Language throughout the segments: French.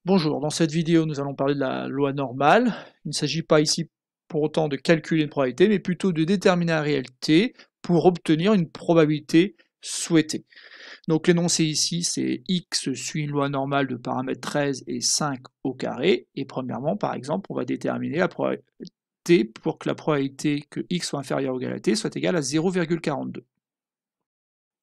Bonjour, dans cette vidéo, nous allons parler de la loi normale. Il ne s'agit pas ici pour autant de calculer une probabilité, mais plutôt de déterminer un réel t pour obtenir une probabilité souhaitée. Donc l'énoncé ici, c'est x suit une loi normale de paramètres 13 et 5 au carré. Et premièrement, par exemple, on va déterminer la probabilité pour que la probabilité que x soit inférieur ou égal à t soit égale à 0,42.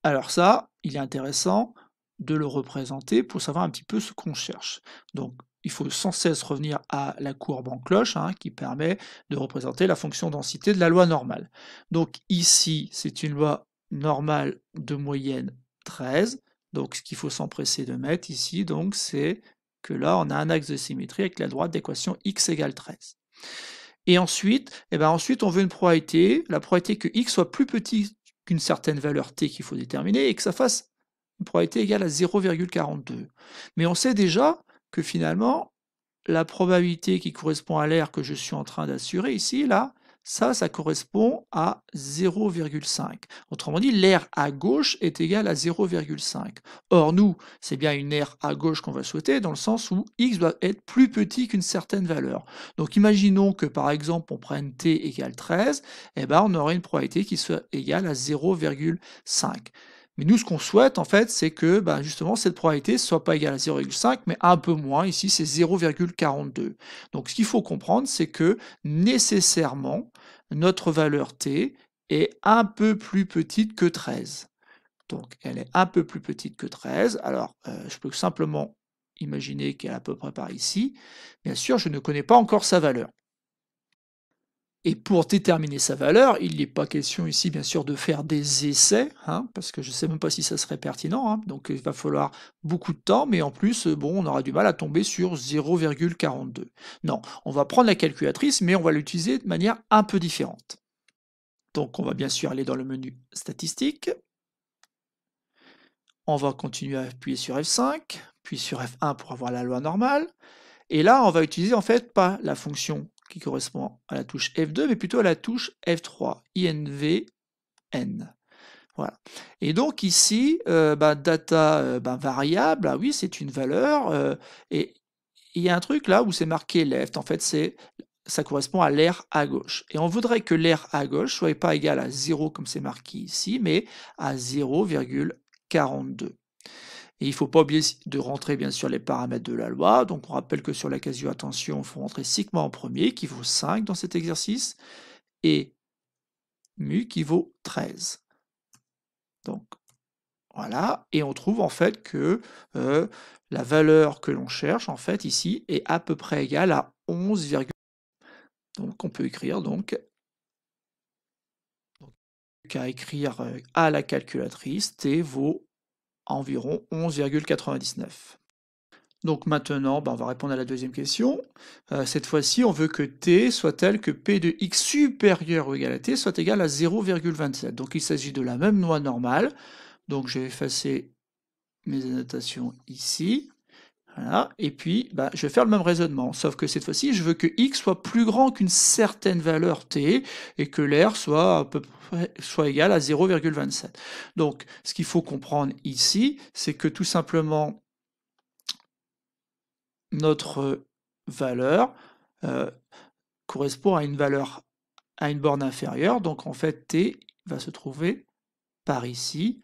Alors ça, il est intéressant de le représenter pour savoir un petit peu ce qu'on cherche. Donc il faut sans cesse revenir à la courbe en cloche qui permet de représenter la fonction densité de la loi normale. Donc ici, c'est une loi normale de moyenne 13. Donc ce qu'il faut s'empresser de mettre ici, donc c'est que là, on a un axe de symétrie avec la droite d'équation x égale 13. Et ensuite, ensuite, on veut une probabilité, la probabilité que x soit plus petit qu'une certaine valeur t qu'il faut déterminer et que ça fasse une probabilité égale à 0,42. Mais on sait déjà que finalement, la probabilité qui correspond à l'aire que je suis en train d'assurer ici, là, ça correspond à 0,5. Autrement dit, l'aire à gauche est égale à 0,5. Or, nous, c'est bien une aire à gauche qu'on va souhaiter, dans le sens où x doit être plus petit qu'une certaine valeur. Donc, imaginons que, par exemple, on prenne t égale 13, on aurait une probabilité qui soit égale à 0,5. Mais nous, ce qu'on souhaite, en fait, c'est que justement, cette probabilité ne soit pas égale à 0,5, mais un peu moins. Ici, c'est 0,42. Donc, ce qu'il faut comprendre, c'est que nécessairement, notre valeur t est un peu plus petite que 13. Donc, elle est un peu plus petite que 13. Alors, je peux simplement imaginer qu'elle est à peu près par ici. Bien sûr, je ne connais pas encore sa valeur. Et pour déterminer sa valeur, il n'est pas question ici, bien sûr, de faire des essais, parce que je ne sais même pas si ça serait pertinent, donc il va falloir beaucoup de temps, mais en plus, bon, on aura du mal à tomber sur 0,42. Non, on va prendre la calculatrice, mais on va l'utiliser de manière un peu différente. Donc on va bien sûr aller dans le menu Statistiques. On va continuer à appuyer sur F5, puis sur F1 pour avoir la loi normale. Et là, on va utiliser en fait pas la fonction qui correspond à la touche F2, mais plutôt à la touche F3, INVN. Voilà. Et donc ici, data variable, oui, c'est une valeur. Et il y a un truc là où c'est marqué left. En fait, ça correspond à l'aire à gauche. Et on voudrait que l'aire à gauche soit pas égal à 0 comme c'est marqué ici, mais à 0,42. Et il ne faut pas oublier de rentrer bien sûr les paramètres de la loi. Donc on rappelle que sur la casio attention, il faut rentrer sigma en premier, qui vaut 5 dans cet exercice, et mu qui vaut 13. Donc voilà, et on trouve en fait que la valeur que l'on cherche en fait ici est à peu près égale à 11, donc on peut écrire donc qu'à écrire à la calculatrice, t vaut environ 11,99. Donc maintenant, on va répondre à la deuxième question. Cette fois-ci, on veut que t soit tel que p de x supérieur ou égal à t soit égal à 0,27. Donc il s'agit de la même loi normale. Donc je vais effacer mes annotations ici. Voilà. Et puis, je vais faire le même raisonnement, sauf que cette fois-ci, je veux que x soit plus grand qu'une certaine valeur t et que l'air soit à peu près égal à 0,27. Donc, ce qu'il faut comprendre ici, c'est que tout simplement, notre valeur correspond à une valeur, à une borne inférieure. Donc, en fait, t va se trouver par ici.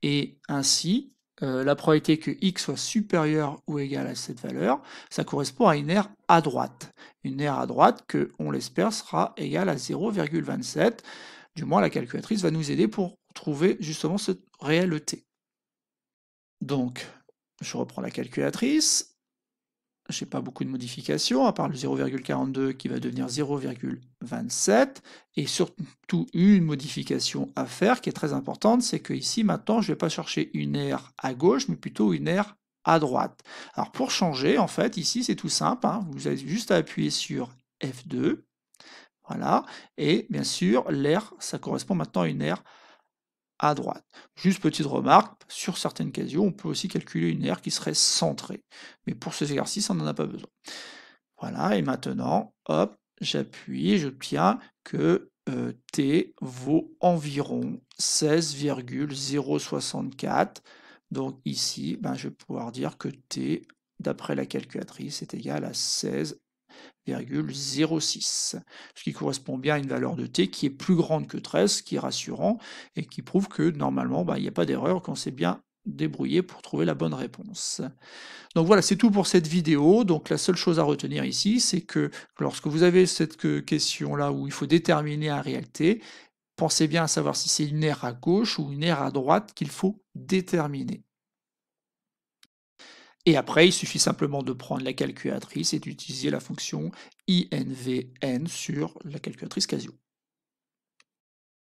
Et ainsi, la probabilité que x soit supérieur ou égal à cette valeur, ça correspond à une aire à droite. Une aire à droite que, on l'espère, sera égale à 0,27. Du moins, la calculatrice va nous aider pour trouver justement ce réel t. Donc, je reprends la calculatrice. Je n'ai pas beaucoup de modifications, à part le 0,42 qui va devenir 0,27. Et surtout, une modification à faire qui est très importante, c'est que ici, maintenant, je ne vais pas chercher une aire à gauche, mais plutôt une aire à droite. Alors, pour changer, en fait, ici, c'est tout simple. Vous avez juste à appuyer sur F2. Voilà. Et bien sûr, l'aire, ça correspond maintenant à une aire à droite. Juste petite remarque, sur certaines casions, on peut aussi calculer une aire qui serait centrée. Mais pour ce exercice, on n'en a pas besoin. Voilà, et maintenant, hop, j'appuie, j'obtiens que t vaut environ 16,064. Donc ici, je vais pouvoir dire que t d'après la calculatrice, est égal à 16,06, ce qui correspond bien à une valeur de t qui est plus grande que 13, ce qui est rassurant, et qui prouve que normalement, il n'y a pas d'erreur quand c'est bien débrouillé pour trouver la bonne réponse. Donc voilà, c'est tout pour cette vidéo. Donc la seule chose à retenir ici, c'est que lorsque vous avez cette question-là où il faut déterminer un réel t, pensez bien à savoir si c'est une aire à gauche ou une aire à droite qu'il faut déterminer. Et après, il suffit simplement de prendre la calculatrice et d'utiliser la fonction INVN sur la calculatrice Casio.